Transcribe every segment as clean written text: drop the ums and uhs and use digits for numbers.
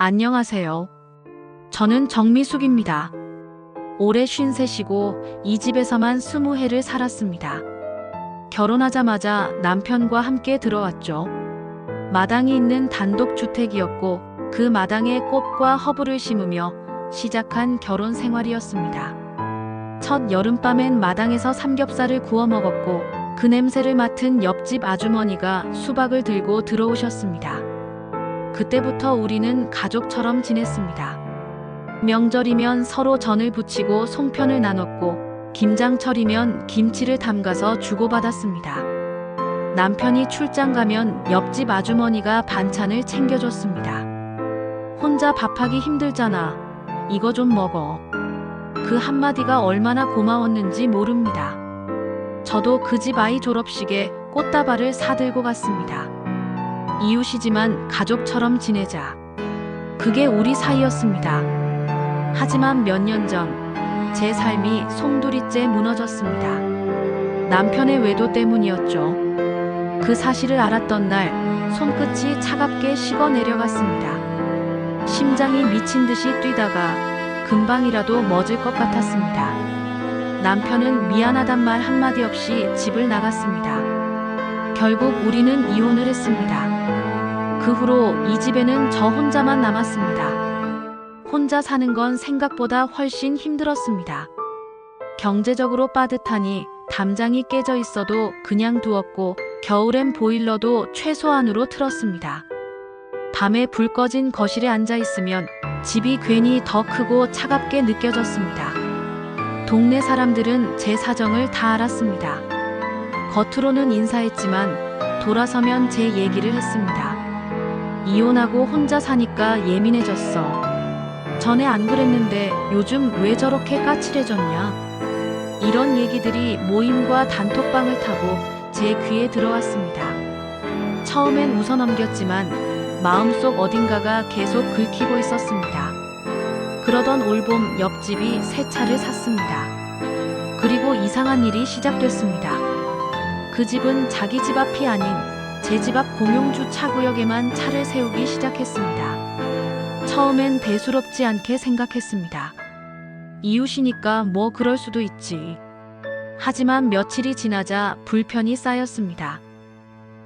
안녕하세요. 저는 정미숙입니다. 올해 53이고 이 집에서만 20해를 살았습니다. 결혼하자마자 남편과 함께 들어왔죠. 마당이 있는 단독주택이었고 그 마당에 꽃과 허브를 심으며 시작한 결혼 생활이었습니다. 첫 여름밤엔 마당에서 삼겹살을 구워 먹었고 그 냄새를 맡은 옆집 아주머니가 수박을 들고 들어오셨습니다. 그때부터 우리는 가족처럼 지냈습니다. 명절이면 서로 전을 부치고 송편을 나눴고 김장철이면 김치를 담가서 주고받았습니다. 남편이 출장 가면 옆집 아주머니가 반찬을 챙겨줬습니다. 혼자 밥하기 힘들잖아. 이거 좀 먹어. 그 한마디가 얼마나 고마웠는지 모릅니다. 저도 그 집 아이 졸업식에 꽃다발을 사들고 갔습니다. 이웃이지만 가족처럼 지내자. 그게 우리 사이였습니다. 하지만 몇 년 전 제 삶이 송두리째 무너졌습니다. 남편의 외도 때문이었죠. 그 사실을 알았던 날 손끝이 차갑게 식어 내려갔습니다. 심장이 미친 듯이 뛰다가 금방이라도 멎을 것 같았습니다. 남편은 미안하단 말 한마디 없이 집을 나갔습니다. 결국 우리는 이혼을 했습니다. 그 후로 이 집에는 저 혼자만 남았습니다. 혼자 사는 건 생각보다 훨씬 힘들었습니다. 경제적으로 빠듯하니 담장이 깨져 있어도 그냥 두었고 겨울엔 보일러도 최소한으로 틀었습니다. 밤에 불 꺼진 거실에 앉아 있으면 집이 괜히 더 크고 차갑게 느껴졌습니다. 동네 사람들은 제 사정을 다 알았습니다. 겉으로는 인사했지만 돌아서면 제 얘기를 했습니다. 이혼하고 혼자 사니까 예민해졌어. 전에 안 그랬는데 요즘 왜 저렇게 까칠해졌냐? 이런 얘기들이 모임과 단톡방을 타고 제 귀에 들어왔습니다. 처음엔 웃어넘겼지만 마음속 어딘가가 계속 긁히고 있었습니다. 그러던 올봄 옆집이 새 차를 샀습니다. 그리고 이상한 일이 시작됐습니다. 그 집은 자기 집 앞이 아닌 제 집 앞 공용주차구역에만 차를 세우기 시작했습니다. 처음엔 대수롭지 않게 생각했습니다. 이웃이니까 뭐 그럴 수도 있지. 하지만 며칠이 지나자 불편이 쌓였습니다.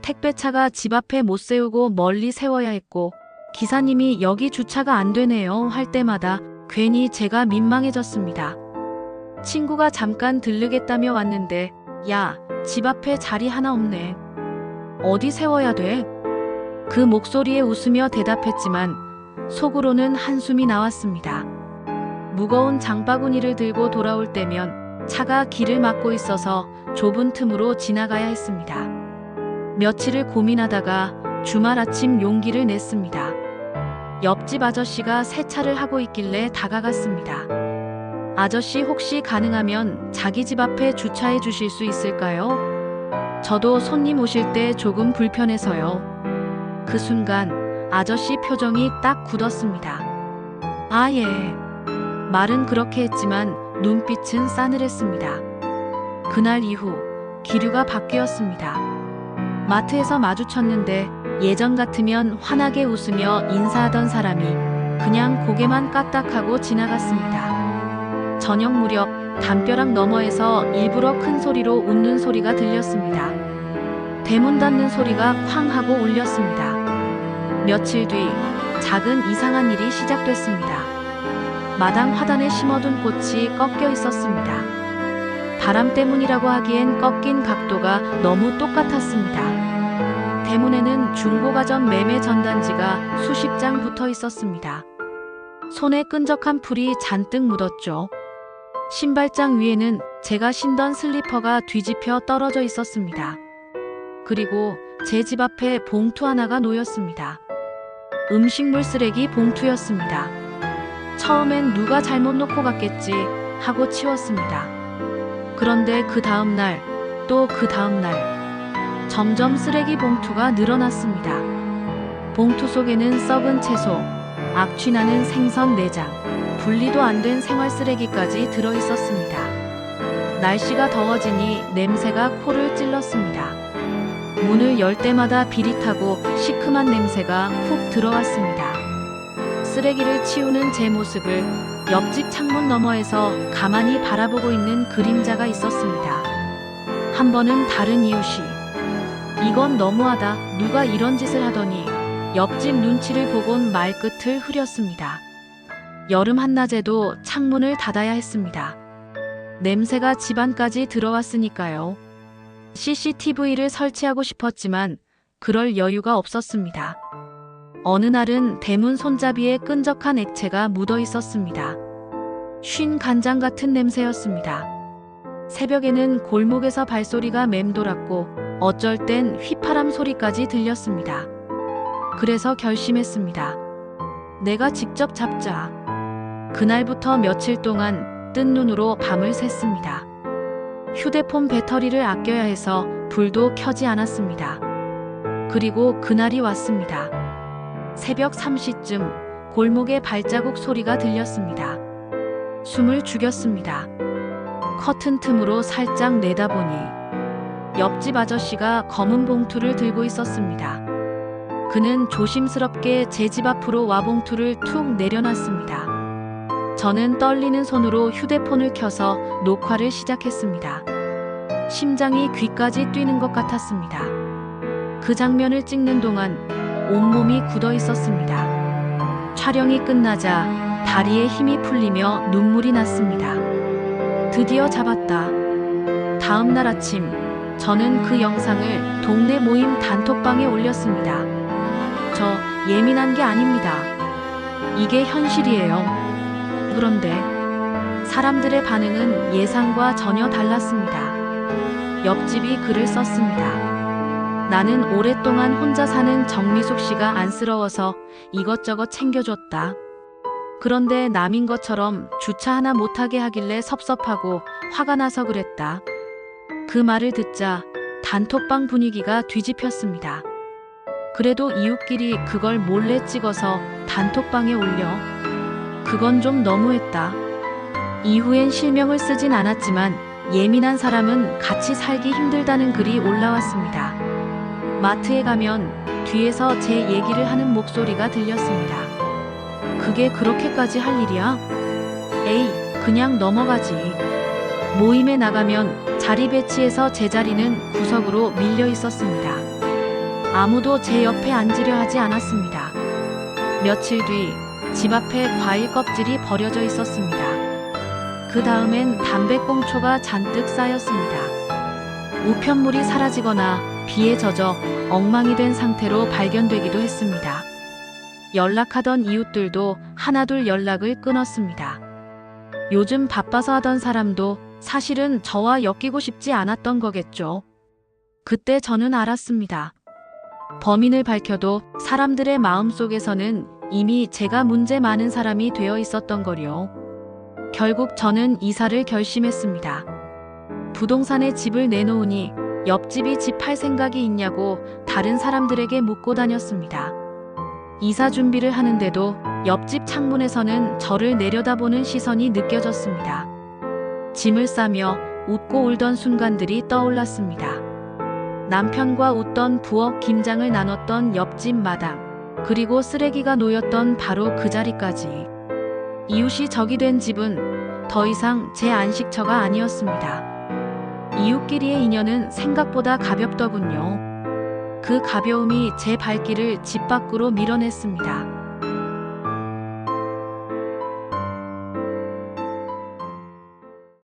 택배차가 집 앞에 못 세우고 멀리 세워야 했고 기사님이 여기 주차가 안 되네요 할 때마다 괜히 제가 민망해졌습니다. 친구가 잠깐 들르겠다며 왔는데 야, 집 앞에 자리 하나 없네. 어디 세워야 돼? 그 목소리에 웃으며 대답했지만 속으로는 한숨이 나왔습니다. 무거운 장바구니를 들고 돌아올 때면 차가 길을 막고 있어서 좁은 틈으로 지나가야 했습니다. 며칠을 고민하다가 주말 아침 용기를 냈습니다. 옆집 아저씨가 세차를 하고 있길래 다가갔습니다. 아저씨 혹시 가능하면 자기 집 앞에 주차해 주실 수 있을까요? 저도 손님 오실 때 조금 불편해서요. 그 순간 아저씨 표정이 딱 굳었습니다. 아, 예. 말은 그렇게 했지만 눈빛은 싸늘했습니다. 그날 이후 기류가 바뀌었습니다. 마트에서 마주쳤는데 예전 같으면 환하게 웃으며 인사하던 사람이 그냥 고개만 까딱하고 지나갔습니다. 저녁 무렵 담벼락 너머에서 일부러 큰 소리로 웃는 소리가 들렸습니다. 대문 닫는 소리가 쾅 하고 울렸습니다. 며칠 뒤 작은 이상한 일이 시작됐습니다. 마당 화단에 심어둔 꽃이 꺾여 있었습니다. 바람 때문이라고 하기엔 꺾인 각도가 너무 똑같았습니다. 대문에는 중고가전 매매 전단지가 수십 장 붙어 있었습니다. 손에 끈적한 풀이 잔뜩 묻었죠. 신발장 위에는 제가 신던 슬리퍼가 뒤집혀 떨어져 있었습니다. 그리고 제 집 앞에 봉투 하나가 놓였습니다. 음식물 쓰레기 봉투였습니다. 처음엔 누가 잘못 놓고 갔겠지 하고 치웠습니다. 그런데 그 다음 날, 또 그 다음 날, 점점 쓰레기 봉투가 늘어났습니다. 봉투 속에는 썩은 채소, 악취나는 생선 내장, 분리도 안 된 생활 쓰레기까지 들어 있었습니다. 날씨가 더워지니 냄새가 코를 찔렀습니다. 문을 열 때마다 비릿하고 시큼한 냄새가 훅 들어왔습니다. 쓰레기를 치우는 제 모습을 옆집 창문 너머에서 가만히 바라보고 있는 그림자가 있었습니다. 한 번은 다른 이웃이 "이건 너무하다. 누가 이런 짓을 하더니." 옆집 눈치를 보곤 말끝을 흐렸습니다. 여름 한낮에도 창문을 닫아야 했습니다. 냄새가 집안까지 들어왔으니까요. CCTV를 설치하고 싶었지만 그럴 여유가 없었습니다. 어느 날은 대문 손잡이에 끈적한 액체가 묻어 있었습니다. 쉰 간장 같은 냄새였습니다. 새벽에는 골목에서 발소리가 맴돌았고 어쩔 땐 휘파람 소리까지 들렸습니다. 그래서 결심했습니다. 내가 직접 잡자. 그날부터 며칠 동안 뜬 눈으로 밤을 샜습니다. 휴대폰 배터리를 아껴야 해서 불도 켜지 않았습니다. 그리고 그날이 왔습니다. 새벽 3시쯤 골목에 발자국 소리가 들렸습니다. 숨을 죽였습니다. 커튼 틈으로 살짝 내다보니 옆집 아저씨가 검은 봉투를 들고 있었습니다. 그는 조심스럽게 제 집 앞으로 와 봉투를 툭 내려놨습니다. 저는 떨리는 손으로 휴대폰을 켜서 녹화를 시작했습니다. 심장이 귀까지 뛰는 것 같았습니다. 그 장면을 찍는 동안 온몸이 굳어 있었습니다. 촬영이 끝나자 다리에 힘이 풀리며 눈물이 났습니다. 드디어 잡았다. 다음 날 아침, 저는 그 영상을 동네 모임 단톡방에 올렸습니다. 저 예민한 게 아닙니다. 이게 현실이에요. 그런데 사람들의 반응은 예상과 전혀 달랐습니다. 옆집이 글을 썼습니다. 나는 오랫동안 혼자 사는 정미숙 씨가 안쓰러워서 이것저것 챙겨줬다. 그런데 남인 것처럼 주차 하나 못하게 하길래 섭섭하고 화가 나서 그랬다. 그 말을 듣자 단톡방 분위기가 뒤집혔습니다. 그래도 이웃끼리 그걸 몰래 찍어서 단톡방에 올려. 그건 좀 너무했다. 이후엔 실명을 쓰진 않았지만 예민한 사람은 같이 살기 힘들다는 글이 올라왔습니다. 마트에 가면 뒤에서 제 얘기를 하는 목소리가 들렸습니다. 그게 그렇게까지 할 일이야? 에이, 그냥 넘어가지. 모임에 나가면 자리 배치해서 제 자리는 구석으로 밀려 있었습니다. 아무도 제 옆에 앉으려 하지 않았습니다. 며칠 뒤 집 앞에 과일 껍질이 버려져 있었습니다. 그 다음엔 담배꽁초가 잔뜩 쌓였습니다. 우편물이 사라지거나 비에 젖어 엉망이 된 상태로 발견되기도 했습니다. 연락하던 이웃들도 하나둘 연락을 끊었습니다. 요즘 바빠서 하던 사람도 사실은 저와 엮이고 싶지 않았던 거겠죠. 그때 저는 알았습니다. 범인을 밝혀도 사람들의 마음속에서는 이미 제가 문제 많은 사람이 되어 있었던 거요. 결국 저는 이사를 결심했습니다. 부동산에 집을 내놓으니 옆집이 집 팔 생각이 있냐고 다른 사람들에게 묻고 다녔습니다. 이사 준비를 하는데도 옆집 창문에서는 저를 내려다보는 시선이 느껴졌습니다. 짐을 싸며 웃고 울던 순간들이 떠올랐습니다. 남편과 웃던 부엌 김장을 나눴던 옆집 마당, 그리고 쓰레기가 놓였던 바로 그 자리까지. 이웃이 적이 된 집은 더 이상 제 안식처가 아니었습니다. 이웃끼리의 인연은 생각보다 가볍더군요. 그 가벼움이 제 발길을 집 밖으로 밀어냈습니다.